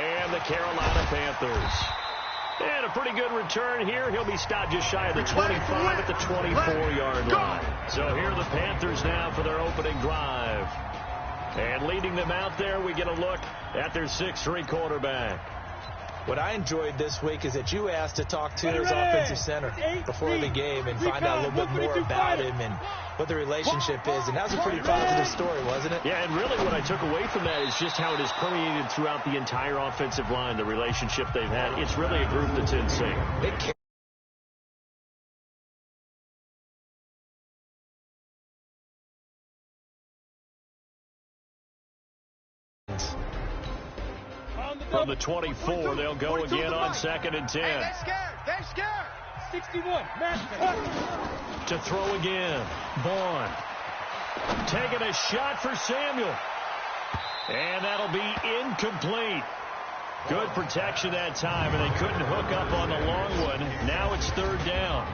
And the Carolina Panthers. And a pretty good return here. He'll be stopped just shy of the 25 at the 24-yard line. So here are the Panthers now for their opening drive. And leading them out there, we get a look at their 6'3" quarterback. What I enjoyed this week is that you asked to talk to his offensive center before the game and find out a little bit more about him and what the relationship is. And that was a pretty positive story, wasn't it? Yeah, and really what I took away from that is just how it has permeated throughout the entire offensive line, the relationship they've had. It's really a group that's in sync. From the 24, they'll go again on 2nd and 10. Hey, they're scared. 61. To throw again. Vaughn. Taking a shot for Samuel. And that'll be incomplete. Good protection that time, and they couldn't hook up on the long one. Now it's 3rd down.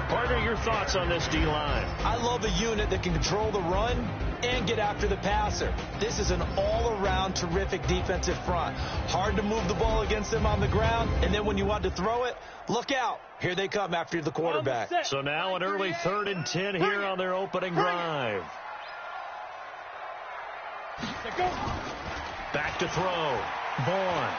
Partner, your thoughts on this D-line? I love a unit that can control the run and get after the passer. This is an all-around terrific defensive front. Hard to move the ball against them on the ground, and then when you want to throw it, look out. Here they come after the quarterback. So now an early 3rd and 10 here on their opening drive. Back to throw. Vaughn.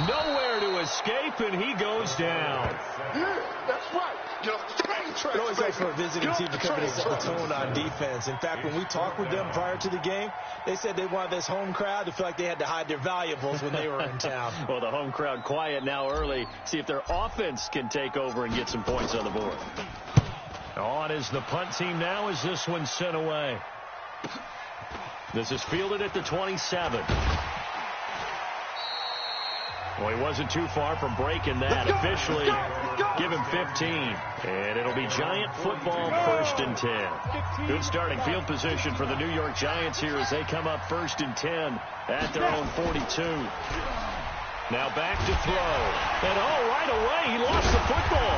Nowhere to escape, and he goes down. Yeah, that's right. It always helps for a visiting team to come in and set the tone on defense. In fact, when we talked with them prior to the game, they said they wanted this home crowd to feel like they had to hide their valuables when they were in town. Well, the home crowd quiet now early. See if their offense can take over and get some points on the board. On is the punt team now as this one's sent away. This is fielded at the 27. Well, he wasn't too far from breaking that. Officially, give him 15. And it'll be Giant football 1st and 10. Good starting field position for the New York Giants here as they come up 1st and 10 at their own 42. Now back to throw. And right away, he lost the football.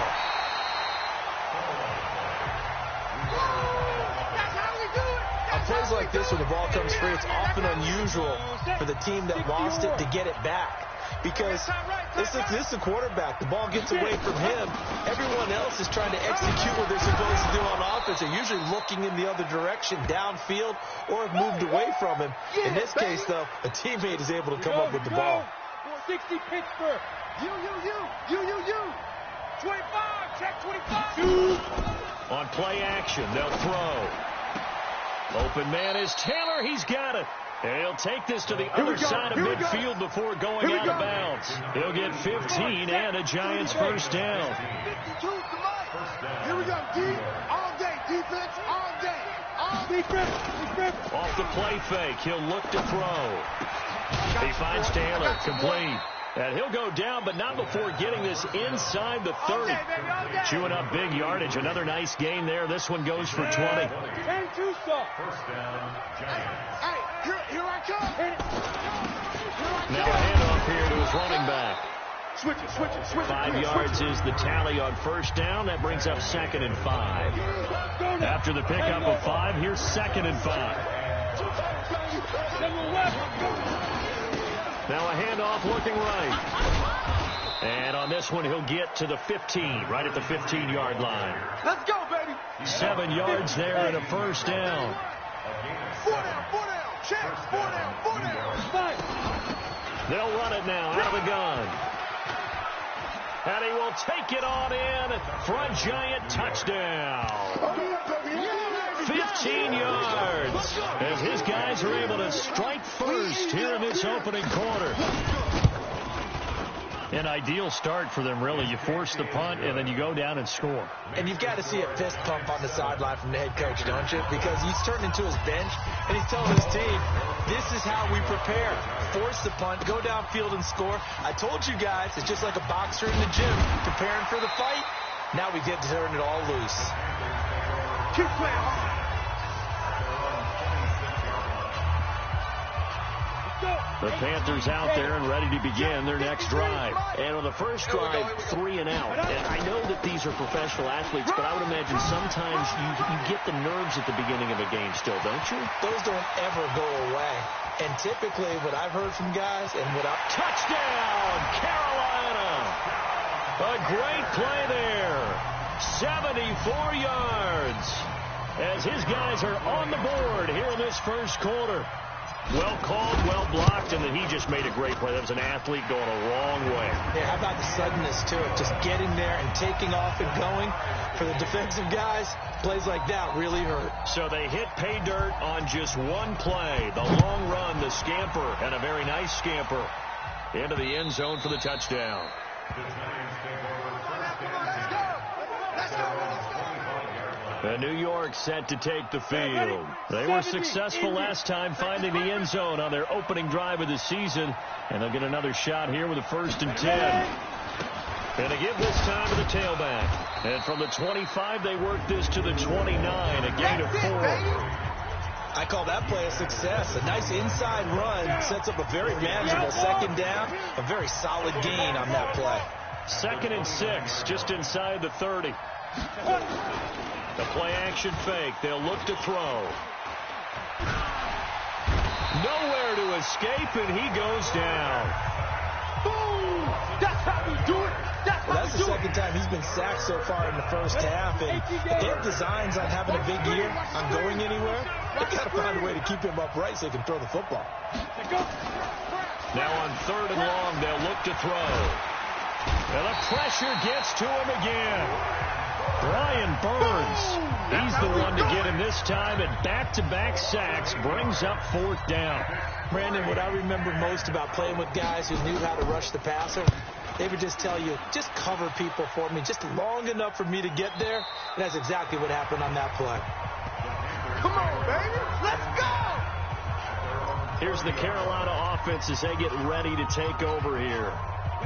On plays like this where the ball comes free, it's often unusual for the team that lost it to get it back. Because this is the quarterback. The ball gets away from him. Everyone else is trying to execute what they're supposed to do on offense. They're usually looking in the other direction, downfield, or have moved away from him. In this case, though, a teammate is able to come up with the ball. 460 Pittsburgh. You. 25. Check 25. On play action, they'll throw. Open man is Taylor. He's got it. And he'll take this to the other side of midfield before going out of bounds. He'll get 15 and a Giants 1st down. 52 to Mike. Here we go, D. All day. Defense all day. All defense. Off the play fake. He'll look to throw. He finds Taylor. Complete. And he'll go down, but not before getting this inside the 30. Chewing up big yardage. Another nice gain there. This one goes for 20. 10-2 stop. 1st down, Giants. Hey, here I come. Now a handoff here to his running back. Switch it. 5 yards is the tally on 1st down. That brings up 2nd and 5. After the pickup of 5, here's 2nd and 5. Now a handoff looking right. And on this one, he'll get to the 15, right at the 15-yard line. Let's go, baby. 7 yards there and a 1st down. 4 down. Check. 4 down. They'll run it now out of the gun. And he will take it on in. Front Giant touchdown. 15 yards as his guys are able to strike first here in this opening quarter. An ideal start for them, really. You force the punt, and then you go down and score. And you've got to see a fist pump on the sideline from the head coach, don't you? Because he's turned into his bench, and he's telling his team, this is how we prepare. Force the punt, go downfield and score. I told you guys, it's just like a boxer in the gym preparing for the fight. Now we get to turn it all loose. Keep playing hard. Let's go. The Panthers out there and ready to begin their next drive. And on the first drive, 3 and out. And I know that these are professional athletes, but I would imagine sometimes you get the nerves at the beginning of a game still, don't you? Those don't ever go away. And typically what I've heard from guys and what I've... Touchdown, Carolina! A great play there. 74 yards. As his guys are on the board here in this first quarter. Well called, well blocked, and then he just made a great play. That was an athlete going a long way. Yeah, how about the suddenness to it? Just getting there and taking off and going. For the defensive guys, plays like that really hurt. So they hit pay dirt on just one play. The long run, the scamper, and a very nice scamper into the end zone for the touchdown. And New York set to take the field. They were successful last time finding the end zone on their opening drive of the season. And they'll get another shot here with a 1st and 10. And they give this time to the tailback. And from the 25, they work this to the 29, a gain of 4. I call that play a success. A nice inside run sets up a very manageable 2nd down. A very solid gain on that play. 2nd and 6, just inside the 30. The play-action fake. They'll look to throw. Nowhere to escape, and he goes down. Boom! That's how we do it. That's the 2nd time he's been sacked so far in the first half. And if they have designs on having a big year, on going anywhere, they've got to find a way to keep him upright so he can throw the football. Now on 3rd and long, they'll look to throw. And the pressure gets to him again. Brian Burns, he's the one to get him this time, and back-to-back sacks brings up 4th down. Brandon, what I remember most about playing with guys who knew how to rush the passer, they would just tell you, just cover people for me, just long enough for me to get there, and that's exactly what happened on that play. Come on, baby, let's go! Here's the Carolina offense as they get ready to take over here.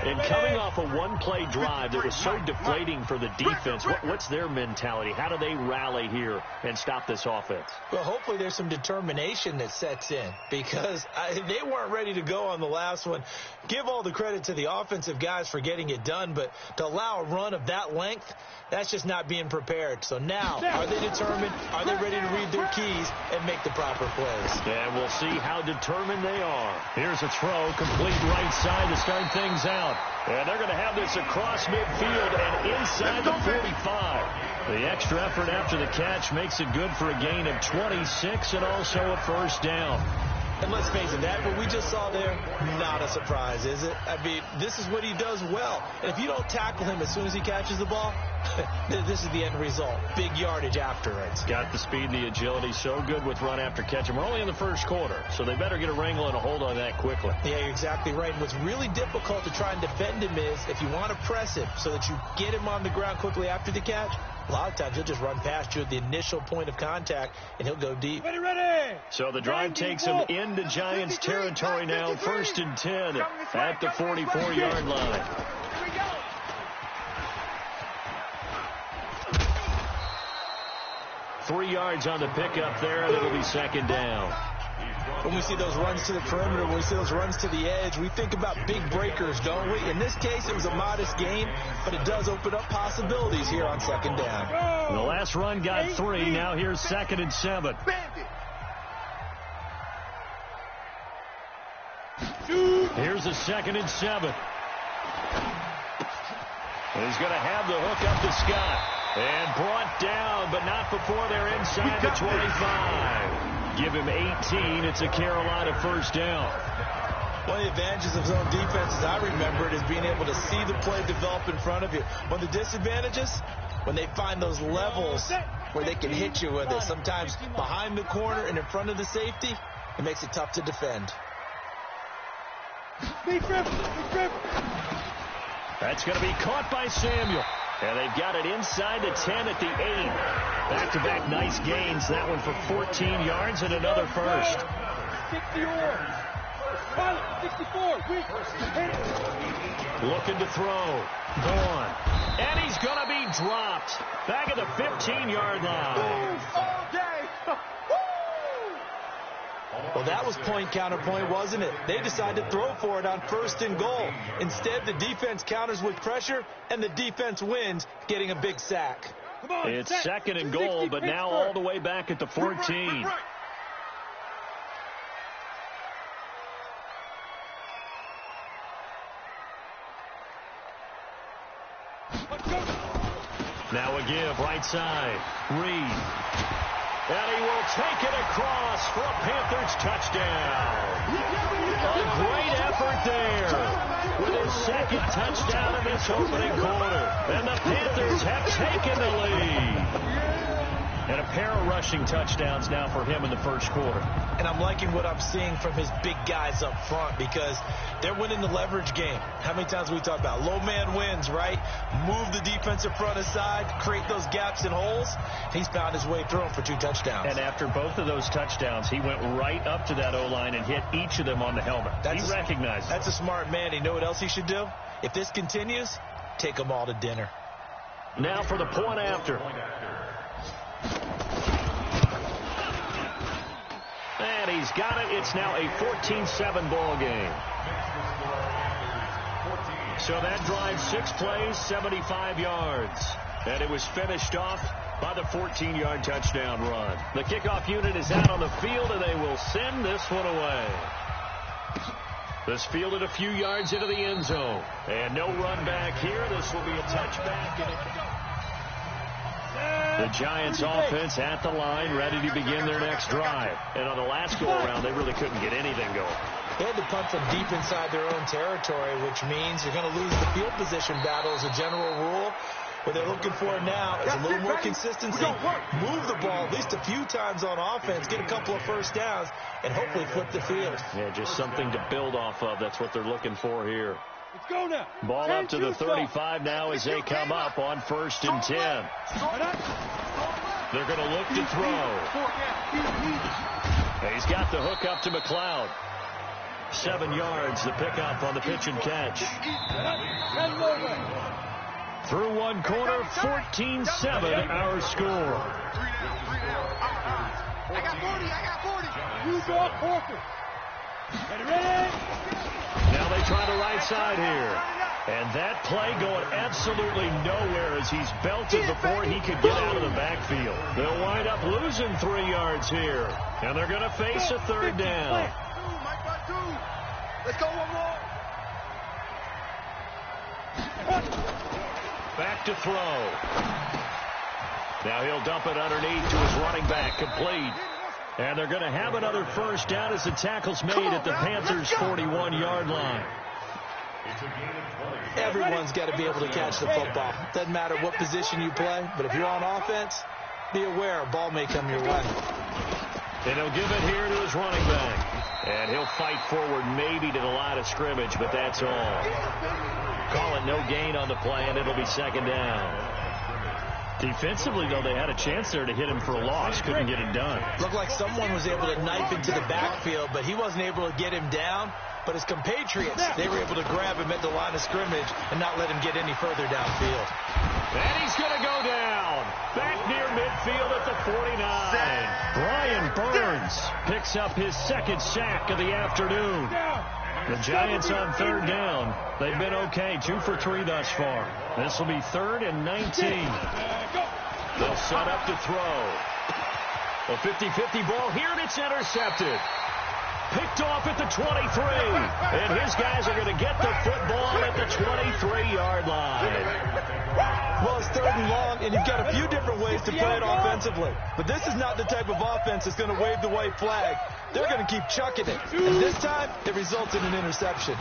And coming off a one-play drive that was so deflating for the defense, what's their mentality? How do they rally here and stop this offense? Well, hopefully there's some determination that sets in because they weren't ready to go on the last one. Give all the credit to the offensive guys for getting it done, but to allow a run of that length, that's just not being prepared. So now, are they determined? Are they ready to read their keys and make the proper plays? And we'll see how determined they are. Here's a throw, complete right side to start things out. And they're going to have this across midfield and inside the 45. The extra effort after the catch makes it good for a gain of 26 and also a 1st down. And let's face it, that what we just saw there, not a surprise, is it? I mean, this is what he does well. And if you don't tackle him as soon as he catches the ball, this is the end result. Big yardage after it. Got the speed and the agility, so good with run after catch. And we're only in the first quarter, so they better get a wrangle and a hold on that quickly. Yeah, you're exactly right. And what's really difficult to try and defend him is if you want to press him so that you get him on the ground quickly after the catch, a lot of times he'll just run past you at the initial point of contact, and he'll go deep. Ready. So the drive takes him into Giants territory now, 1st and 10 at the 44-yard line. 3 yards on the pickup there, and it'll be 2nd down. When we see those runs to the perimeter, when we see those runs to the edge, we think about big breakers, don't we? In this case, it was a modest gain, but it does open up possibilities here on 2nd down. The last run got 3. Now here's 2nd and 7. Here's a 2nd and 7. And he's going to have the hook up to Scott. And brought down, but not before they're inside the 25. Give him 18. It's a Carolina 1st down. One of the advantages of zone defense, as I remember it, is being able to see the play develop in front of you. One of the disadvantages, when they find those levels where they can hit you with it, sometimes behind the corner and in front of the safety, it makes it tough to defend. That's going to be caught by Samuel. And they've got it inside the 10 at the 8. Back-to-back nice gains. That one for 14 yards and another 1st. 64. Looking to throw. Gone. And he's going to be dropped. Back at the 15-yard line. All day. Well, that was point-counterpoint, wasn't it? They decided to throw for it on 1st and goal. Instead, the defense counters with pressure, and the defense wins, getting a big sack. It's 2nd and goal, but now all the way back at the 14. Now a give, right side. Reed. And he will take it across for a Panthers touchdown. A great effort there with his 2nd touchdown in this opening quarter. And the Panthers have taken the lead. And a pair of rushing touchdowns now for him in the 1st quarter. And I'm liking what I'm seeing from his big guys up front because they're winning the leverage game. How many times we talk about low man wins, right? Move the defensive front aside, create those gaps and holes. He's found his way through them for 2 touchdowns. And after both of those touchdowns, he went right up to that O-line and hit each of them on the helmet. He recognized it. That's a smart man. You know what else he should do? If this continues, take them all to dinner. Now for the point after. And he's got it. It's now a 14-7 ball game. So that drive 6 plays, 75 yards. And it was finished off by the 14-yard touchdown run. The kickoff unit is out on the field, and they will send this one away. This fielded a few yards into the end zone. And no run back here. This will be a touchback. The Giants offense at the line, ready to begin their next drive. And on the last go-around, they really couldn't get anything going. They had to punt from deep inside their own territory, which means you're going to lose the field position battle as a general rule. What they're looking for now is a little more consistency. Move the ball at least a few times on offense, get a couple of 1st downs, and hopefully flip the field. Yeah, just something to build off of. That's what they're looking for here. Let's go now. Ball up to the 35 now as they come up on 1st and 10. They're going to look to throw. He's got the hook up to McLeod. 7 yards, the pickup on the pitch and catch. Through one quarter, 14-7, our score. I got 40. You go up, Parker. Ready? Now they try the right side here. And that play going absolutely nowhere as he's belted before he could get out of the backfield. They'll wind up losing 3 yards here. And they're going to face a 3rd down. Let's go one more. Back to throw. Now he'll dump it underneath to his running back, complete. And they're going to have another 1st down as the tackle's made at the Panthers' 41-yard line. Everyone's got to be able to catch the football. Doesn't matter what position you play, but if you're on offense, be aware a ball may come your way. And he'll give it here to his running back. And he'll fight forward maybe to the line of scrimmage, but that's all. Call it no gain on the play, and it'll be 2nd down. Defensively, though, they had a chance there to hit him for a loss. Couldn't get it done. Looked like someone was able to knife into the backfield, but he wasn't able to get him down. But his compatriots, they were able to grab him at the line of scrimmage and not let him get any further downfield. And he's going to go down. Back near midfield at the 49. Brian Burns picks up his 2nd sack of the afternoon. The Giants on 3rd down. They've been okay, 2 for 3 thus far. This will be 3rd and 19. They'll set up to throw. A 50-50 ball here, and it's intercepted. Picked off at the 23. And his guys are going to get the football at the 23-yard line. Well, it's 3rd and long, and you've got a few different ways to play it offensively. But this is not the type of offense that's going to wave the white flag. They're going to keep chucking it. And this time, it results in an interception.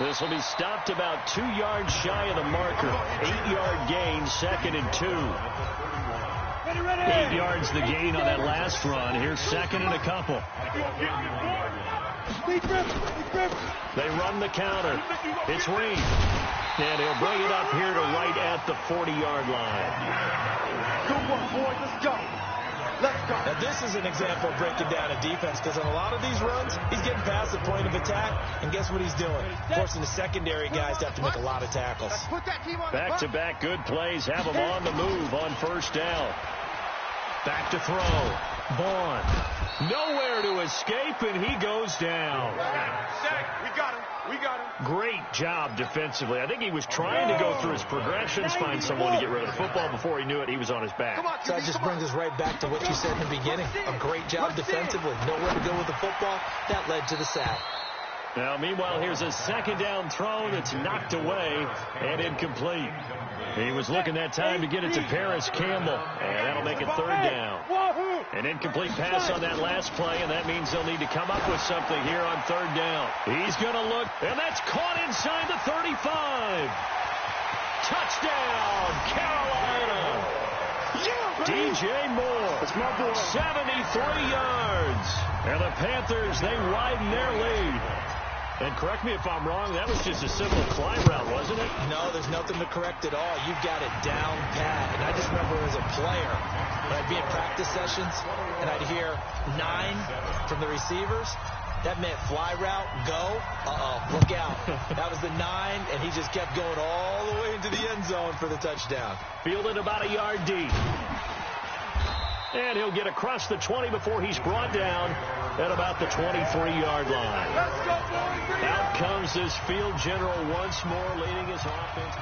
This will be stopped about 2 yards shy of the marker. 8-yard gain, 2nd and 2. 8 yards the gain on that last run. Here's 2nd and a couple. They run the counter. It's Reed. And he'll bring it up here to right at the 40-yard line. Good one, boys. Let's go. Let's go. Now, this is an example of breaking down a defense because on a lot of these runs, he's getting past the point of attack, and guess what he's doing? Forcing the secondary guys to have to make a lot of tackles. Back-to-back good plays have them on the move on 1st down. Back to throw. Vaughn. Nowhere to escape, and he goes down. We got him. We got him. Great job defensively. I think he was trying to go through his progressions, find someone to get rid of the football. Before he knew it, he was on his back. So that just brings us right back to what you said in the beginning. A great job defensively. Nowhere to go with the football. That led to the sack. Now, meanwhile, here's a second down throw that's knocked away and incomplete. He was looking that time to get it to Paris Campbell, and that'll make it third down. An incomplete pass on that last play, and that means they'll need to come up with something here on third down. He's going to look, and that's caught inside the 35. Touchdown, Carolina. DJ Moore, 73 yards. And the Panthers, they widen their lead. And correct me if I'm wrong, that was just a simple fly route, wasn't it? No, there's nothing to correct at all. You've got it down pat. And I just remember as a player, when I'd be in practice sessions, and I'd hear 9 from the receivers, that meant fly route, go, look out. That was the 9, and he just kept going all the way into the end zone for the touchdown. Fielded about a yard deep. And he'll get across the 20 before he's brought down at about the 23-yard line. Out comes this field general once more, leading his offense.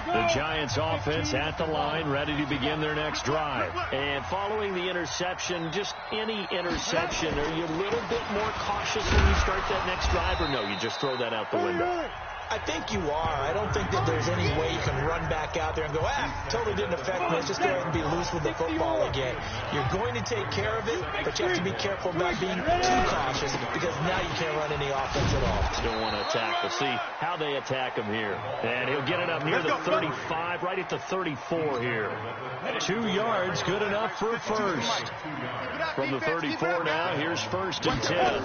The Giants offense at the line, ready to begin their next drive. And following the interception, just any interception, are you a little bit more cautious when you start that next drive, or no, you just throw that out the window? I think you are. I don't think that there's any way you can run back out there and go, totally didn't affect me. Let's just go ahead and be loose with the football again. You're going to take care of it, but you have to be careful about being too cautious because now you can't run any offense at all. You don't want to attack. We'll see how they attack him here. And he'll get it up near the 35, right at the 34 here. 2 yards, good enough for a first. From the 34 now, here's first and 10.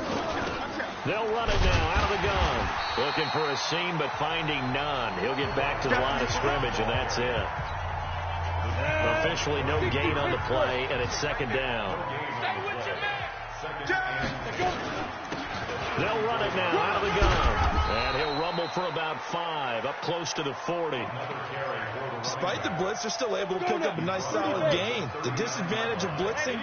They'll run it now out of the gun. Looking for a seam, but finding none. He'll get back to the line of scrimmage, and that's it. Officially no gain on the play, and it's second down. They'll run it now out of the gun. And he'll rumble for about 5, up close to the 40. Despite the blitz, they're still able to pick up a nice solid gain. The disadvantage of blitzing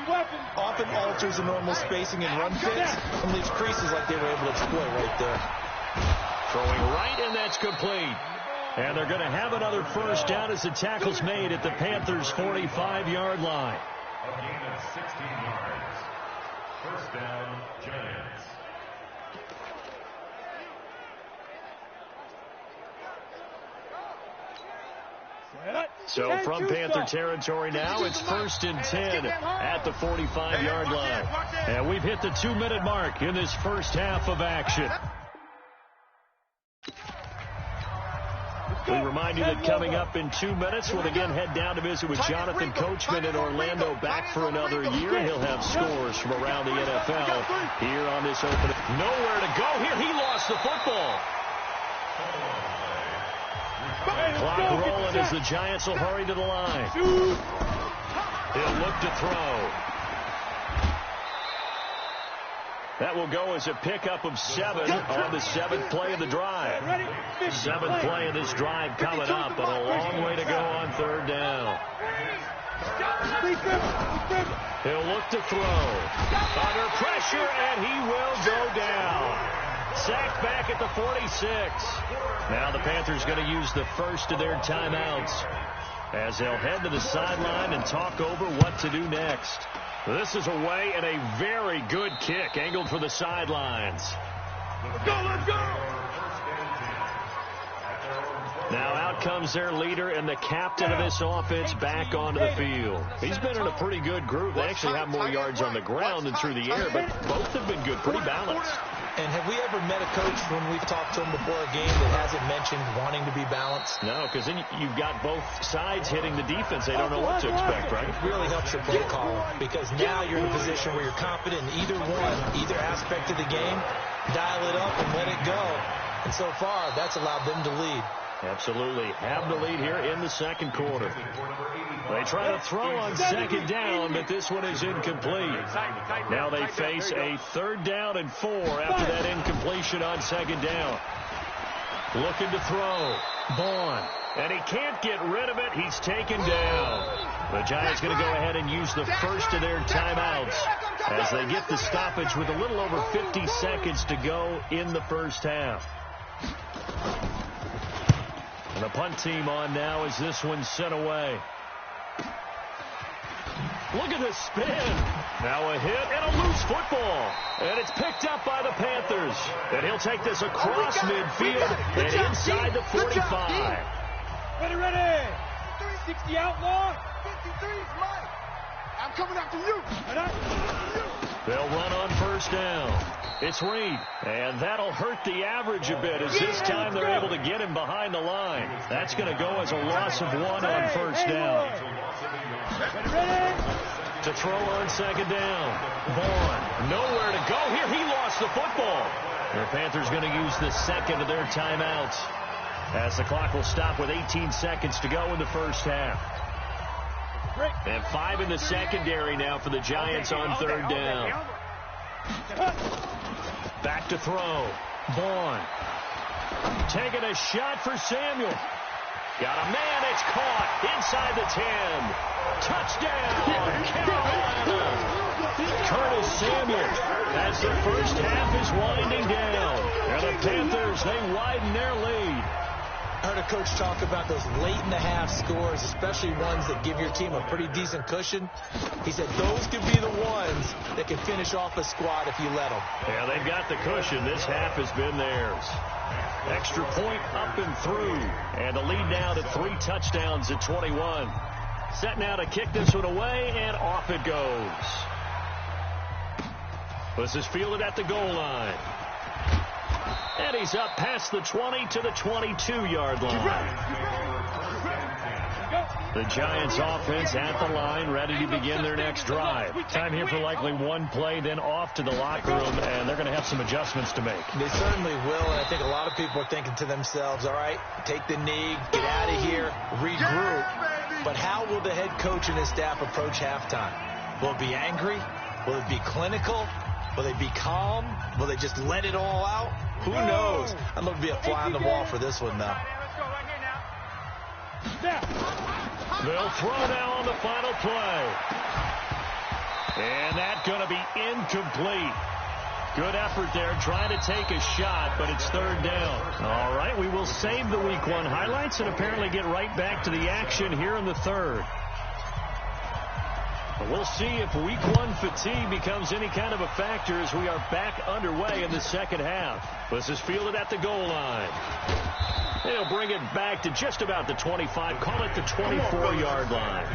often alters the normal spacing and run fits and leaves creases like they were able to exploit right there. Throwing right, and that's complete. And they're going to have another first down as the tackle's made at the Panthers' 45-yard line. A gain of 16 yards. First down, Giants. So from Panther territory now, it's first and 10 at the 45-yard line. And we've hit the 2-minute mark in this first half of action. We remind you that coming up in 2 minutes, we'll again head down to visit with Jonathan Coachman in Orlando, back for another year. He'll have scores from around the NFL here on this opening. Nowhere to go here. He lost the football. Clock rolling as the Giants will hurry to the line. He'll look to throw. That will go as a pickup of 7 on the 7th play of the drive. 7th play of this drive coming up, but a long way to go on third down. He'll look to throw. Under pressure, and he will go down. Sacked back at the 46. Now the Panthers going to use the first of their timeouts as they'll head to the sideline and talk over what to do next. This is away, and a very good kick angled for the sidelines. Let's go, let's go! Now out comes their leader and the captain of this offense back onto the field. He's been in a pretty good group. They actually have more yards on the ground than through the air, but both have been good, pretty balanced. And have we ever met a coach when we've talked to him before a game that hasn't mentioned wanting to be balanced? No, because then you've got both sides hitting the defense. They don't know what to expect, right? It really helps your play call because now you're in a position where you're confident in either aspect of the game. Dial it up and let it go. And so far, that's allowed them to lead. Absolutely. Have the lead here in the second quarter. They try to throw on second down, but this one is incomplete. Now they face a 3rd down and 4 after that incompletion on second down. Looking to throw. Vaughn. And he can't get rid of it. He's taken down. The Giants going to go ahead and use the first of their timeouts as they get the stoppage with a little over 50 seconds to go in the first half. And the punt team on now as this one's sent away. Look at the spin. Now a hit and a loose football. And it's picked up by the Panthers. And he'll take this across midfield and inside the 45. Ready. 60 outlaw. 53's Mike. I'm coming after you. They'll run on first down. It's Reed. And that'll hurt the average a bit as this time they're able to get him behind the line. That's going to go as a loss of 1 on first down. To throw on second down. Vaughn, nowhere to go here. He lost the football. The Panthers going to use the second of their timeouts as the clock will stop with 18 seconds to go in the first half. And 5 in the secondary now for the Giants on third down. Back to throw. Vaughn. Taking a shot for Samuel. Got a man, it's caught inside the 10. Touchdown, Carolina. Curtis Samuel as the first half is winding down. And the Panthers, they widen their lead. I heard a coach talk about those late-in-the-half scores, especially ones that give your team a pretty decent cushion. He said those could be the ones that can finish off a squad if you let them. Yeah, they've got the cushion. This half has been theirs. Extra point up and through. And the lead now to 3 touchdowns at 21. Set now to kick this one away, and off it goes. This is fielded at the goal line. And he's up past the 20 to the 22-yard line. The Giants offense at the line, ready to begin their next drive. Time here for likely one play, then off to the locker room, and they're going to have some adjustments to make. They certainly will, and I think a lot of people are thinking to themselves, all right, take the knee, get out of here, regroup. But how will the head coach and his staff approach halftime? Will it be angry? Will it be clinical? Will they be calm? Will they just let it all out? Who knows? I'd love to be a fly on the wall for this one, though. They'll throw now on the final play. And that's going to be incomplete. Good effort there, trying to take a shot, but it's third down. All right, we will save the Week 1 highlights and apparently get right back to the action here in the third. We'll see if Week 1 fatigue becomes any kind of a factor as we are back underway in the second half. This is fielded at the goal line. They'll bring it back to just about the 25, call it the 24-yard line.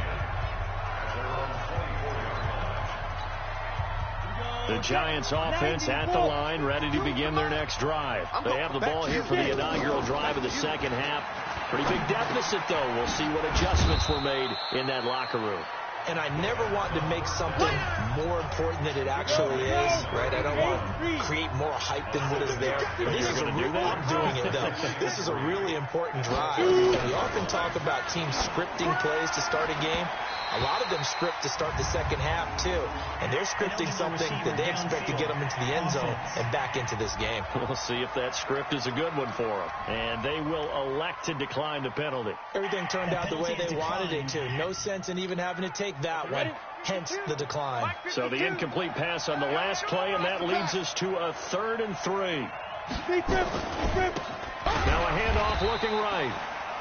The Giants offense at the line, ready to begin their next drive. They have the ball here for the inaugural drive of the second half. Pretty big deficit, though. We'll see what adjustments were made in that locker room. And I never want to make something more important than it actually is, right? I don't want to create more hype than what is there. This is I'm doing it, though. This is a really important drive. We often talk about teams scripting plays to start a game. A lot of them script to start the second half, too. And they're scripting something that they expect to get them into the end zone and back into this game. We'll see if that script is a good one for them. And they will elect to decline the penalty. Everything turned out the way they wanted it to. No sense in even having to take that one. Hence the decline. So the incomplete pass on the last play, and that leads us to a 3rd and 3. Now a handoff looking right.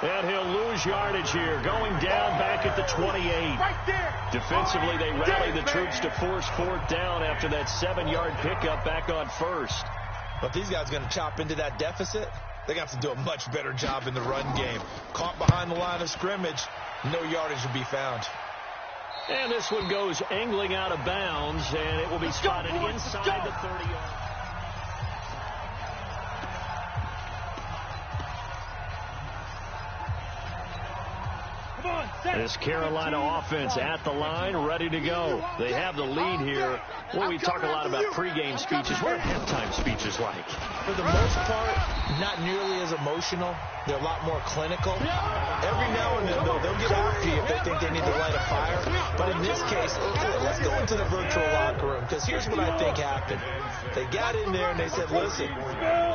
And he'll lose yardage here, going down back at the 28. Defensively, they rally the troops to force 4th down after that 7-yard pickup back on first. But these guys are going to chop into that deficit. They're going to have to do a much better job in the run game. Caught behind the line of scrimmage, no yardage to be found. And this one goes angling out of bounds, and it will be spotted inside the 30-yard. This Carolina offense at the line, ready to go. They have the lead here. Well, we talk a lot about pregame speeches. What are halftime speeches like? For the most part, not nearly as emotional. They're a lot more clinical. Every now and then, though, they'll get after you if they think they need to light a fire. But in this case, let's go into the virtual locker room, because here's what I think happened. They got in there and they said, listen,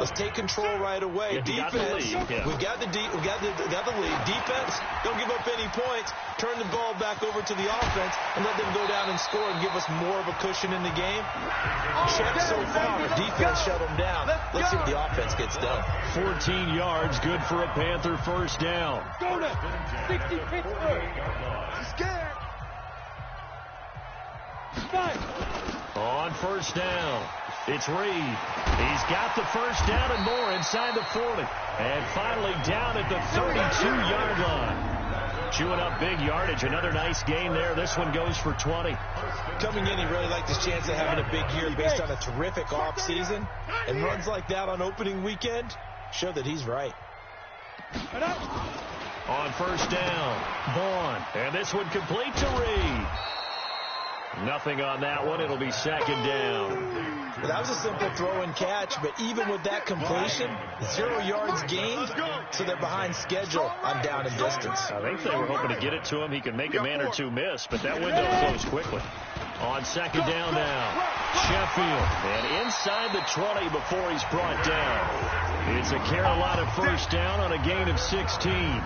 let's take control right away. Defense, we got the lead. Defense, don't give up any points. points, turn the ball back over to the offense, and let them go down and score and give us more of a cushion in the game. Check so far. Defense shut them down. Let's see what the offense gets done. 14 yards, good for a Panther first down. Go to 60 Pittsburgh. He's scared. On first down, it's Reed. He's got the first down and more inside the 40. And finally down at the 32-yard line. Chewing up big yardage. Another nice gain there. This one goes for 20. Coming in, he really liked his chance of having a big year based on a terrific offseason. And runs like that on opening weekend show that he's right. On first down, Vaughn. And this one complete to Reed. Nothing on that one. It'll be second down. Well, that was a simple throw and catch, but even with that completion, 0 yards gained, so they're behind schedule on down and distance. I think they were hoping to get it to him. He could make a man or two miss, but that window closed quickly. On second down now, Sheffield. And inside the 20 before he's brought down. It's a Carolina first down on a gain of 16.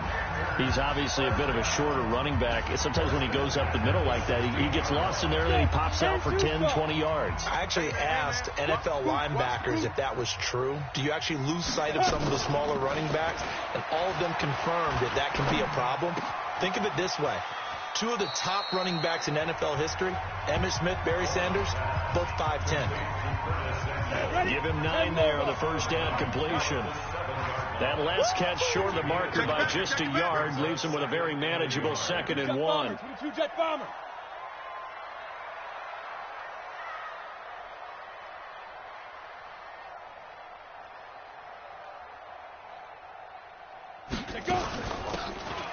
He's obviously a bit of a shorter running back. Sometimes when he goes up the middle like that, he gets lost in there, and then he pops out for 10, 20 yards. I actually asked NFL linebackers if that was true. Do you actually lose sight of some of the smaller running backs? And all of them confirmed that that can be a problem. Think of it this way. 2 of the top running backs in NFL history, Emmitt Smith, Barry Sanders, both 5'10". Give him 9 there on the first down completion. That last catch short of the marker by just a yard leaves him with a very manageable 2nd and 1.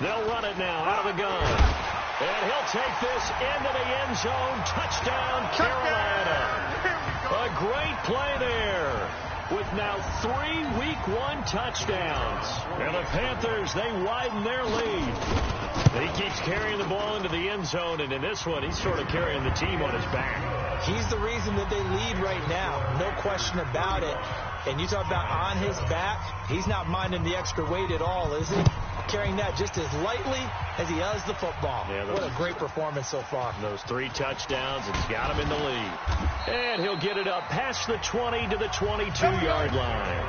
They'll run it now out of the gun. And he'll take this into the end zone. Touchdown, Carolina. A great play there. With now 3 Week 1 touchdowns. And the Panthers, they widen their lead. He keeps carrying the ball into the end zone, and in this one, he's sort of carrying the team on his back. He's the reason that they lead right now. No question about it. And you talk about on his back, he's not minding the extra weight at all, is he? Carrying that just as lightly as he does the football. Yeah, what a great performance so far. Those 3 touchdowns, and he's got him in the lead. And he'll get it up past the 20 to the 22-yard line.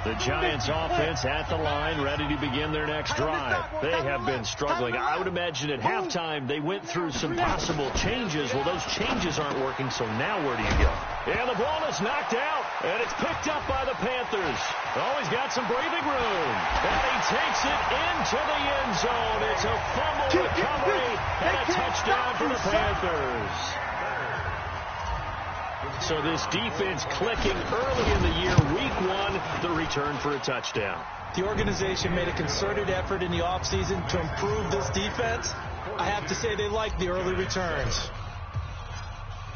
The Giants offense at the line, ready to begin their next drive. They have been struggling. I would imagine at halftime they went through some possible changes. Well, those changes aren't working, so now where do you go? And the ball is knocked out, and it's picked up by the Panthers. Oh, he's got some breathing room. And he takes it into the end zone. It's a fumble recovery and a touchdown for the Panthers. So this defense clicking early in the year, Week 1, the return for a touchdown. The organization made a concerted effort in the offseason to improve this defense. I have to say they like the early returns.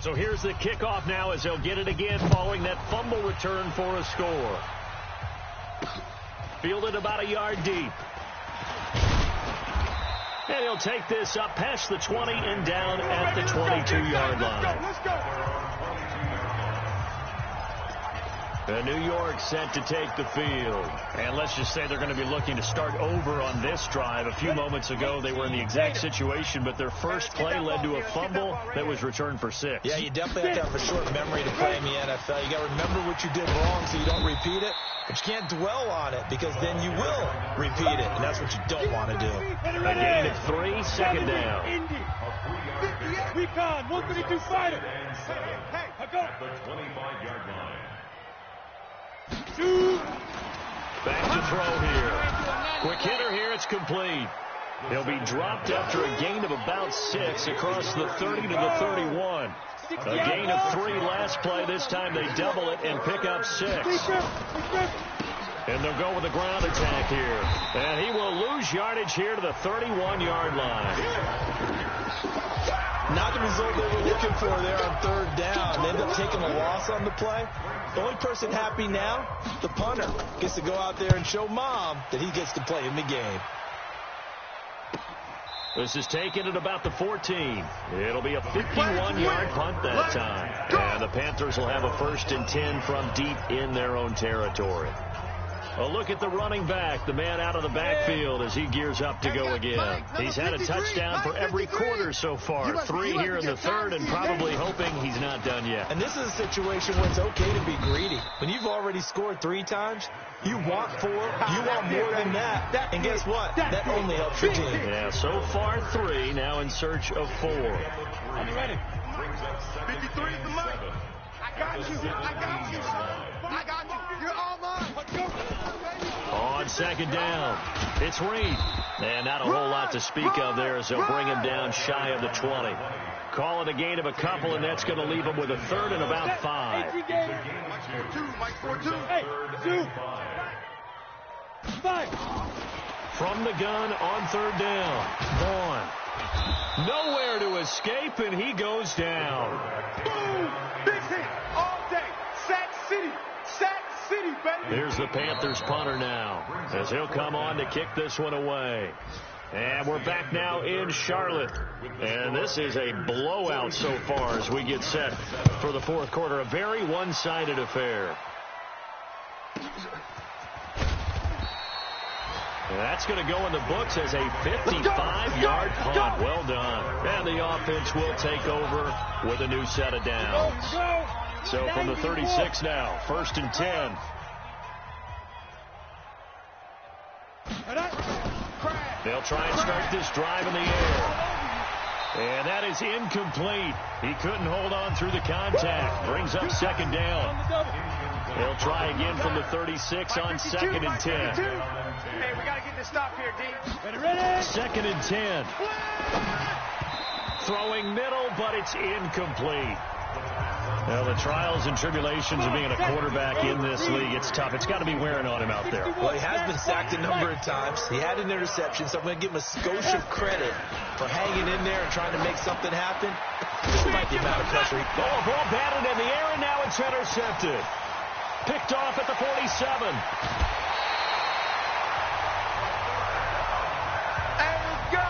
So here's the kickoff now as they'll get it again following that fumble return for a score. Fielded about a yard deep. And he'll take this up past the 20 and down at the 22-yard line. Let's go. New York set to take the field. And let's just say they're going to be looking to start over on this drive. A few moments ago, they were in the exact situation, but their first play led to a fumble that was returned for 6. Yeah, you definitely have to have a short memory to play in the NFL. You got to remember what you did wrong so you don't repeat it. But you can't dwell on it because then you will repeat it, and that's what you don't want to do. A gain of 3, 2nd down. Recon, 132 fighter. Hey, I go. The 25-yard line. Back to throw here. Quick hitter here. It's complete. He'll be dropped after a gain of about 6 across the 30 to the 31. A gain of 3 last play. This time they double it and pick up 6. And they'll go with a ground attack here. And he will lose yardage here to the 31-yard line. Not the result they were looking for there on 3rd down. They end up taking a loss on the play. The only person happy now, the punter, gets to go out there and show Mom that he gets to play in the game. This is taken at about the 14. It'll be a 51-yard punt that time. And the Panthers will have a 1st and 10 from deep in their own territory. A look at the running back, the man out of the backfield as he gears up to go again. He's had a touchdown for every quarter so far. 3 here in the third, and probably hoping he's not done yet. And this is a situation where it's okay to be greedy. When you've already scored 3 times, you want 4, you want more than that. And guess what? That only helps your team. Yeah, so far 3, now in search of 4. Are you ready? 53 is the money. I got you. I got you. I got you. You're all mine. Let's go. On second down, it's Reed. And not a whole lot to speak of there as they'll bring him down shy of the 20. Call it a gain of a couple, and that's going to leave him with a third and about 5. Mike's 4-2. Mike's 4-2. Hey, 2. 5. From the gun on third down. Vaughn. Nowhere to escape, and he goes down. Boom! Big hit all day. Sack City. Sack City, baby. Here's the Panthers punter now as he'll come on to kick this one away. And we're back now in Charlotte. And this is a blowout so far as we get set for the fourth quarter. A very one-sided affair. And that's going to go in the books as a 55-yard punt. Well done. And the offense will take over with a new set of downs. So from the 36 now, 1st and 10. They'll try and start this drive in the air. And that is incomplete. He couldn't hold on through the contact. Brings up second down. They'll try again from the 36 on 2nd and 10. Hey, we got to get this stop here, D. Ready? 2nd and 10. Throwing middle, but it's incomplete. Well, the trials and tribulations of being a quarterback in this league, it's tough. It's got to be wearing on him out there. Well, he has been sacked a number of times. He had an interception, so I'm going to give him a skosh of credit for hanging in there and trying to make something happen. Despite the amount of pressure. Oh, ball batted in the air, and now it's intercepted. Picked off at the 47. And let's go.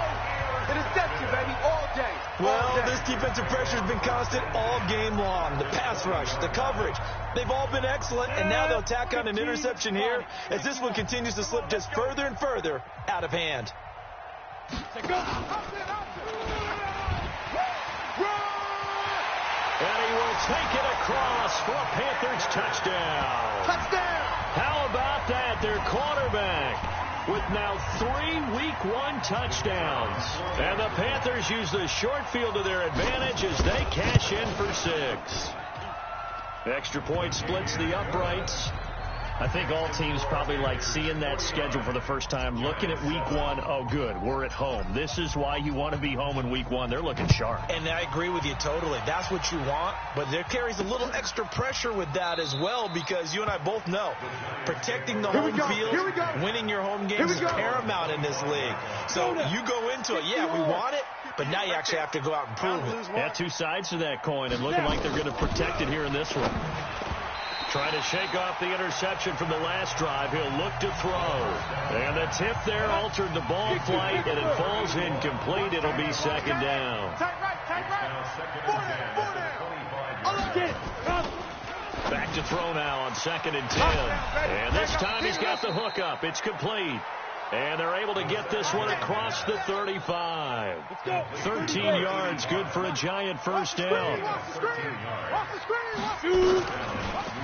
Interception, baby, all day. Well, this defensive pressure has been constant all game long. The pass rush, the coverage, they've all been excellent, and now they'll tack on an interception here as this one continues to slip just further and further out of hand. And he will take it across for a Panthers touchdown. Touchdown! How about that? Their quarterback with now 3 Week 1 touchdowns. And the Panthers use the short field to their advantage as they cash in for 6. Extra point splits the uprights. I think all teams probably like seeing that schedule for the first time, looking at Week 1. Oh, good, we're at home. This is why you want to be home in Week 1. They're looking sharp. And I agree with you totally. That's what you want, but there carries a little extra pressure with that as well because you and I both know protecting the home field, winning your home games is paramount in this league. So you go into it, yeah, we want it, but now you actually have to go out and prove it. Yeah, 2 sides to that coin, and looking like they're going to protect it here in this one. Trying to shake off the interception from the last drive. He'll look to throw. And the tip there altered the ball flight, and it falls incomplete. It'll be second down. Back to throw now on 2nd and 10. And this time he's got the hook up. It's complete. And they're able to get this one across the 35. 13 yards, good for a Giant first down.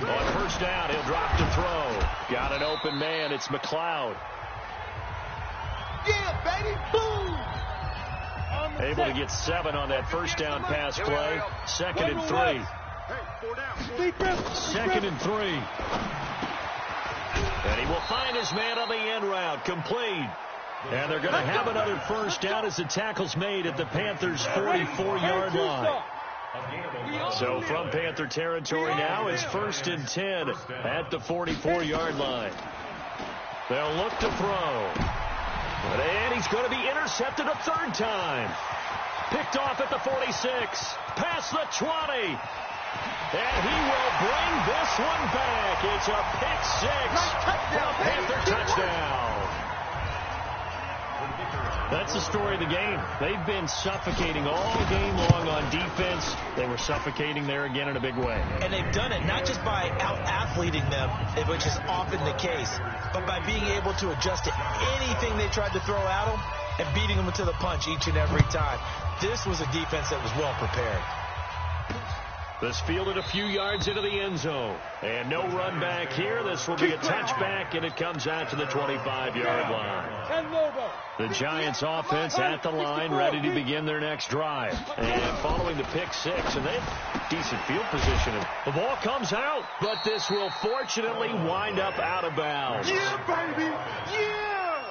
On first down, he'll drop to throw. Got an open man. It's McLeod. Yeah, baby. Boom. Able to get 7 on that first down pass play. 2nd and 3. 2nd and 3. And he will find his man on the end route. Complete. And they're going to have another first down as the tackle's made at the Panthers' 44-yard line. So from Panther territory now, it's 1st and 10 at the 44-yard line. They'll look to throw. And he's going to be intercepted a 3rd time. Picked off at the 46. Past the 20. And he will bring this one back. It's a pick 6 for a Panther touchdown. That's the story of the game. They've been suffocating all game long on defense. They were suffocating there again in a big way. And they've done it not just by out-athleting them, which is often the case, but by being able to adjust to anything they tried to throw at them and beating them to the punch each and every time. This was a defense that was well prepared. This fielded a few yards into the end zone. And no run back here. This will be a touchback, and it comes out to the 25-yard line. The Giants offense at the line, ready to begin their next drive. And following the pick six, and they have decent field position. The ball comes out, but this will fortunately wind up out of bounds. Yeah, baby! Yeah!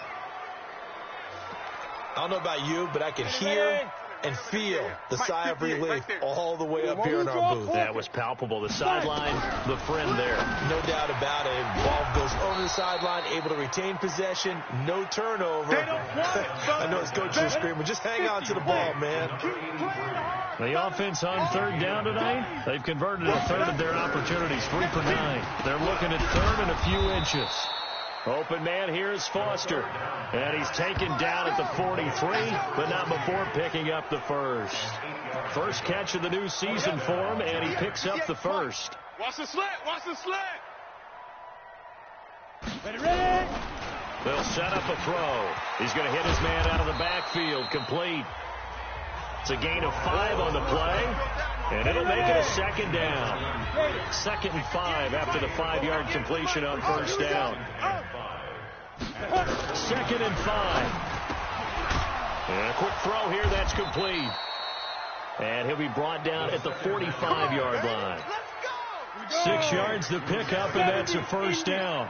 I don't know about you, but I can hear and feel the sigh of relief all the way up here in our booth. That was palpable. The sideline, the friend there. No doubt about it. Ball goes over the sideline, able to retain possession, no turnover. I know his coach is screaming, just hang on to the ball, man. The offense on third down tonight, they've converted a third of their opportunities, 3 for 9. They're looking at third and a few inches. Open man here is Foster. And he's taken down at the 43, but not before picking up the first. First catch of the new season for him, and he picks up the first. Watch the slant! Watch the slant! Ready? They'll set up a throw. He's going to hit his man out of the backfield. Complete. It's a gain of 5 on the play, and it'll make it a second down. 2nd and 5 after the 5-yard completion on first down. 2nd and 5. And a quick throw here, that's complete. And he'll be brought down at the 45-yard line. 6 yards to pick up, and that's a first down.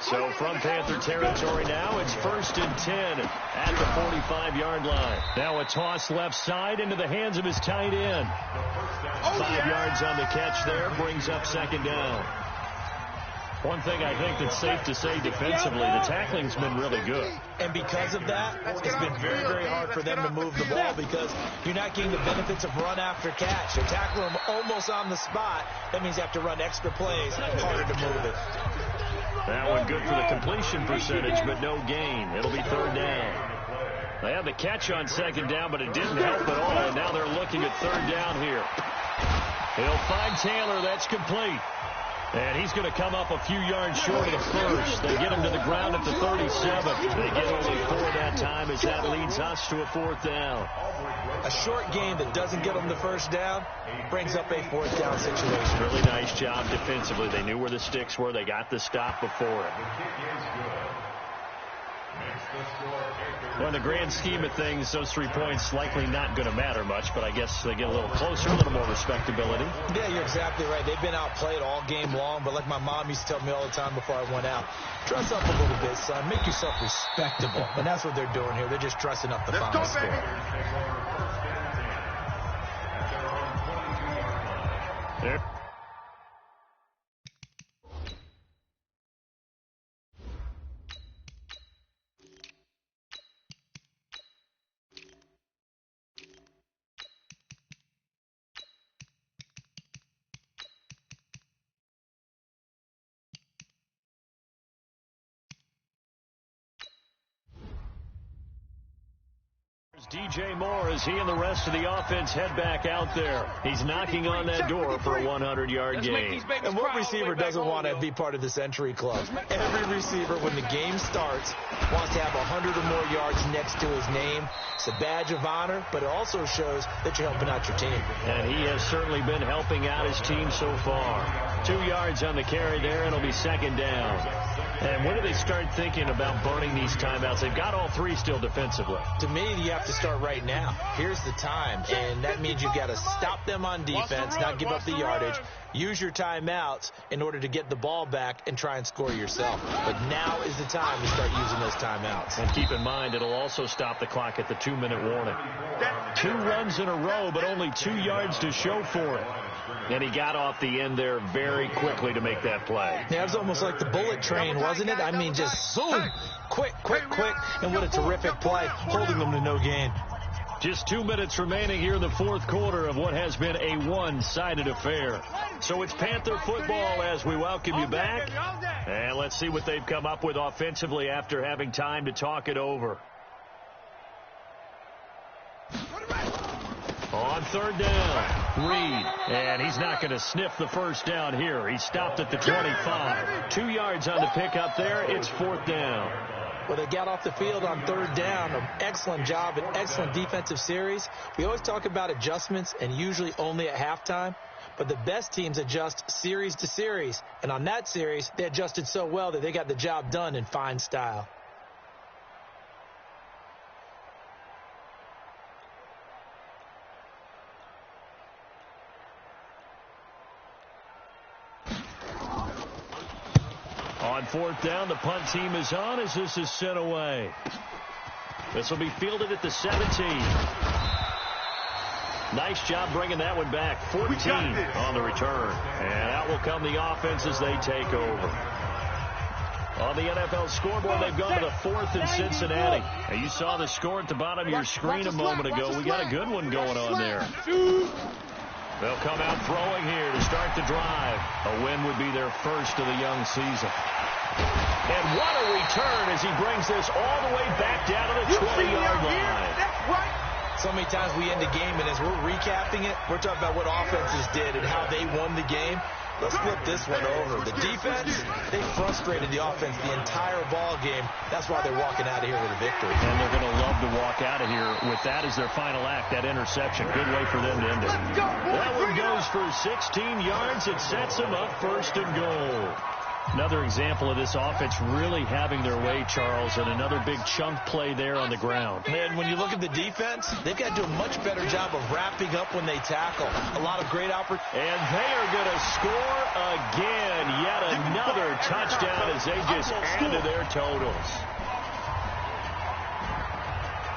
So from Panther territory now, it's 1st and 10 at the 45-yard line. Now a toss left side into the hands of his tight end. 5 yards on the catch there, brings up 2nd down. One thing I think that's safe to say defensively, the tackling's been really good. And because of that, it's been very, very hard for them to move the ball because you're not getting the benefits of run after catch. You're tackling them almost on the spot. That means you have to run extra plays, harder to move it. That one good for the completion percentage, but no gain. It'll be 3rd down. They had the catch on 2nd down, but it didn't help at all, and now they're looking at 3rd down here. He'll find Taylor. That's complete. And he's going to come up a few yards short of the first. They get him to the ground at the 37. They get only 4 that time as that leads us to a 4th down. A short game that doesn't get them the first down brings up a 4th down situation. Really nice job defensively. They knew where the sticks were. They got the stop before it. Well, in the grand scheme of things, those 3 points likely not going to matter much, but I guess they get a little closer, a little more respectability. Yeah, you're exactly right. They've been outplayed all game long, but like my mom used to tell me all the time before I went out, dress up a little bit, son. Make yourself respectable. And that's what they're doing here. They're just dressing up the final score. There. DJ Moore, as he and the rest of the offense head back out there. He's knocking on that door for a 100-yard gain. And what receiver doesn't want to be part of this entry club? Every receiver, when the game starts, wants to have 100 or more yards next to his name. It's a badge of honor, but it also shows that you're helping out your team. And he has certainly been helping out his team so far. 2 yards on the carry there, and it'll be 2nd down. And when do they start thinking about burning these timeouts? They've got all 3 still defensively. To me, you have to start right now. Here's the time, and that means you've got to stop them on defense, not give up the yardage, use your timeouts in order to get the ball back and try and score yourself. But now is the time to start using those timeouts. And keep in mind, it'll also stop the clock at the 2-minute warning. 2 runs in a row, but only 2 yards to show for it. And he got off the end there very quickly to make that play. Yeah, it was almost like the bullet train, wasn't it? I mean, just zoom, quick, and what a terrific play, holding them to no gain. Just 2 minutes remaining here in the 4th quarter of what has been a one-sided affair. So it's Panther football as we welcome you back. And let's see what they've come up with offensively after having time to talk it over. On third down, Reed. And he's not going to sniff the first down here. He stopped at the 25. 2 yards on the pickup there. It's fourth down. Well, they got off the field on third down. An excellent job, an excellent defensive series. We always talk about adjustments and usually only at halftime. But the best teams adjust series to series. And on that series, they adjusted so well that they got the job done in fine style. On fourth down, the punt team is on as this is sent away. This will be fielded at the 17. Nice job bringing that one back. 14 on the return. And out will come the offense as they take over. On the NFL scoreboard, they've gone to the 4th in Cincinnati. And you saw the score at the bottom of your screen a moment ago. We got a good one going on there. They'll come out throwing here to start the drive. A win would be their first of the young season. And what a return as he brings this all the way back down to the 20-yard line. That's right. So many times we end the game, and as we're recapping it, we're talking about what offenses did and how they won the game. Let's flip this one over. The defense, they frustrated the offense the entire ball game. That's why they're walking out of here with a victory. And they're going to love to walk out of here with that as their final act, that interception. Good way for them to end it. That one goes for 16 yards. It sets them up first and goal. Another example of this offense really having their way, Charles, and another big chunk play there on the ground. And when you look at the defense, they've got to do a much better job of wrapping up when they tackle. A lot of great opportunities. And they are going to score again. Yet another touchdown as they just add to their totals.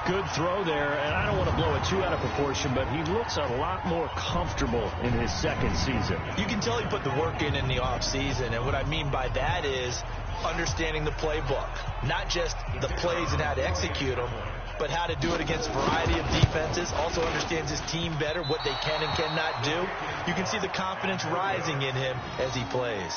Good throw there, and I don't want to blow it too out of proportion, but he looks a lot more comfortable in his second season. You can tell he put the work in the offseason, and what I mean by that is understanding the playbook. Not just the plays and how to execute them, but how to do it against a variety of defenses. Also understands his team better, what they can and cannot do. You can see the confidence rising in him as he plays.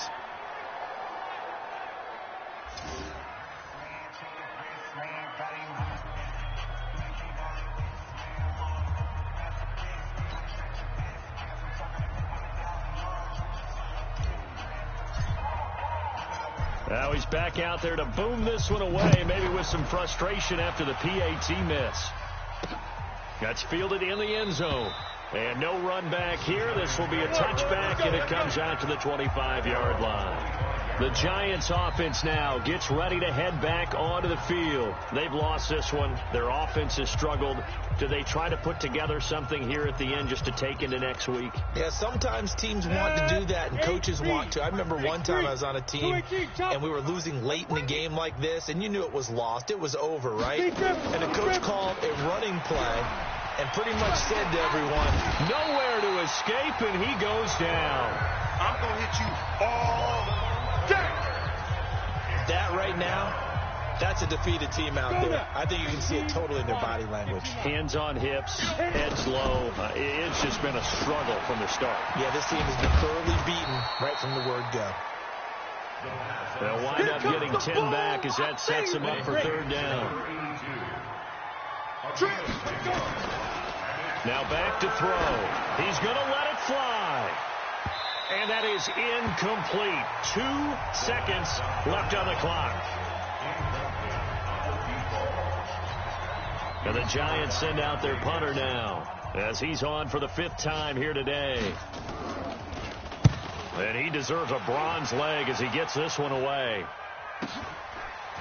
Now he's back out there to boom this one away, maybe with some frustration after the PAT miss. That's fielded in the end zone. And no run back here. This will be a touchback, and it comes out to the 25-yard line. The Giants offense now gets ready to head back onto the field. They've lost this one. Their offense has struggled. Do they try to put together something here at the end just to take into next week? Yeah, sometimes teams want to do that and coaches want to. I remember one time I was on a team and we were losing late in the game like this, and you knew it was lost. It was over, right? And the coach called a running play and pretty much said to everyone, nowhere to escape, and he goes down. I'm going to hit you all day. That right now, that's a defeated team out there. I think you can see it totally in their body language. Hands on hips, heads low. It's just been a struggle from the start. Yeah, this team has been thoroughly beaten right from the word go. They'll wind up getting 10 back as that sets them up for third down. Now back to throw. He's going to let it fly. And that is incomplete. 2 seconds left on the clock. And the Giants send out their punter now as he's on for the 5th time here today. And he deserves a bronze leg as he gets this one away.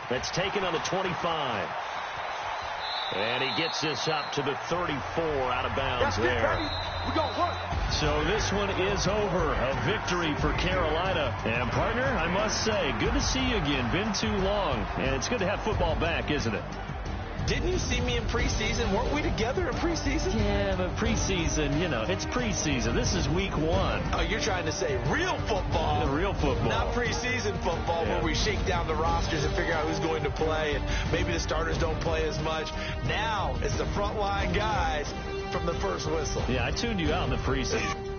That's taken on the 25. And he gets this up to the 34 out of bounds there. We're going to work. So this one is over. A victory for Carolina. And, partner, I must say, good to see you again. Been too long. And it's good to have football back, isn't it? Didn't you see me in preseason? Weren't we together in preseason? Yeah, but preseason, you know, it's preseason. This is week 1. Oh, you're trying to say real football. The real football. Not preseason football where we shake down the rosters and figure out who's going to play, and maybe the starters don't play as much. Now it's the frontline guys from the first whistle. Yeah, I tuned you out in the preseason.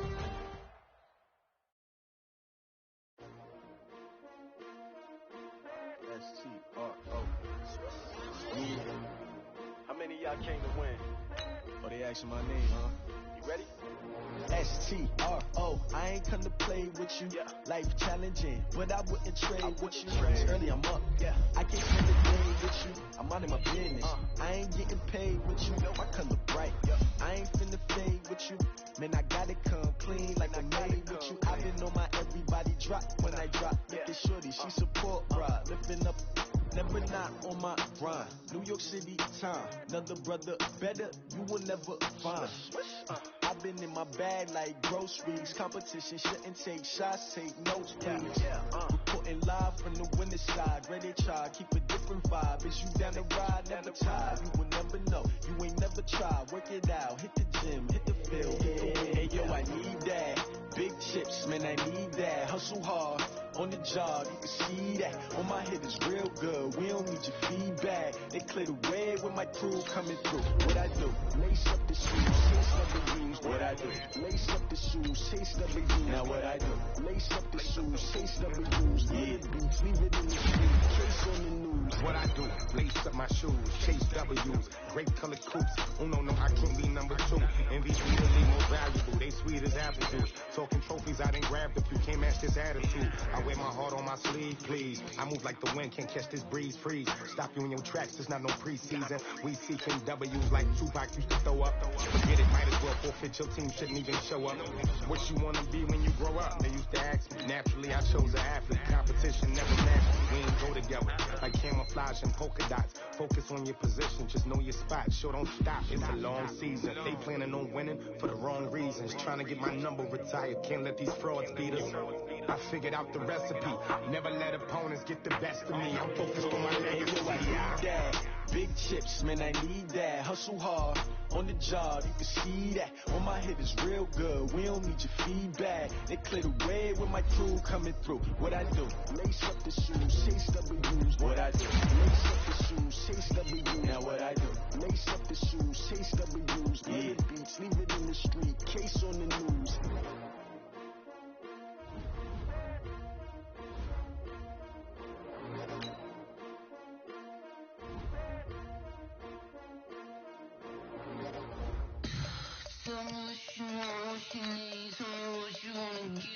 How many of y'all came to win? Oh, they asking my name, huh? Ready? STRO, I ain't come to play with you. Life challenging, but I wouldn't trade with you. It's early, I'm up. I can't spend the day with you. I'm out of my business. I ain't getting paid with you. My color bright. I ain't finna fade with you. Man, I gotta come clean like I made with you. I've been on my everybody drop when I drop. Look at shorty, she support, bruh. Lifting up. Never not on my grind. New York City time. Another brother better, you will never find. I've been in my bag like groceries. Competition shouldn't take shots, take notes, please. Reporting live from the winning side. Ready to try, keep a different vibe. Is you down the ride, never tired. You will never know, you ain't never tried. Work it out, hit the gym, hit the field. Hey yo, I need that. Big chips, man, I need that. Hustle hard, on the job, you can see that. On my head is real good, we don't need your feedback. They clear the way with my crew coming through. What I do? Lace up the shoes, chase W's. What I do? Lace up the shoes, chase W's. Now what I do? Lace up the shoes, chase W's. Yeah, beats, leave it in the street, case on the news. What I do? Lace up my shoes, chase W's. Great colored coupes, no, I can't be number 2. MVP the league most valuable, they sweet as apple juice. Talking trophies, I didn't grab the few, can't match this attitude. I wear my heart on my sleeve, please. I move like the wind, can't catch this breeze, freeze. Stop you in your tracks, there's not no preseason. We seeking W's like Tupac used to throw up. Forget it, might as well forfeit, your team shouldn't even show up. What you wanna be when you grow up? They used to ask me. Naturally, I chose an athlete. Competition never matched me. We ain't go together like camouflage and polka dots. Focus on your position, just know your spot. Sure, don't stop, it's a long season. They planning on winning for the wrong reasons. Trying to get my number retired, can't let these frauds beat us. I figured out the recipe. Never let opponents get the best of me. I'm focused on my legacy. I need that. Big chips, man, I need that. Hustle hard, on the job, you can see that. On my head is real good, we don't need your feedback. They clear the way with my crew coming through. What I do? Lace up the shoes, chase W's. What I do? Lace up the shoes, chase W's. Now what I do? Lace up the shoes, chase W's. Yeah, beats, leave it in the street, case on the news. Tell me what you want, what you need, tell me what you wanna get.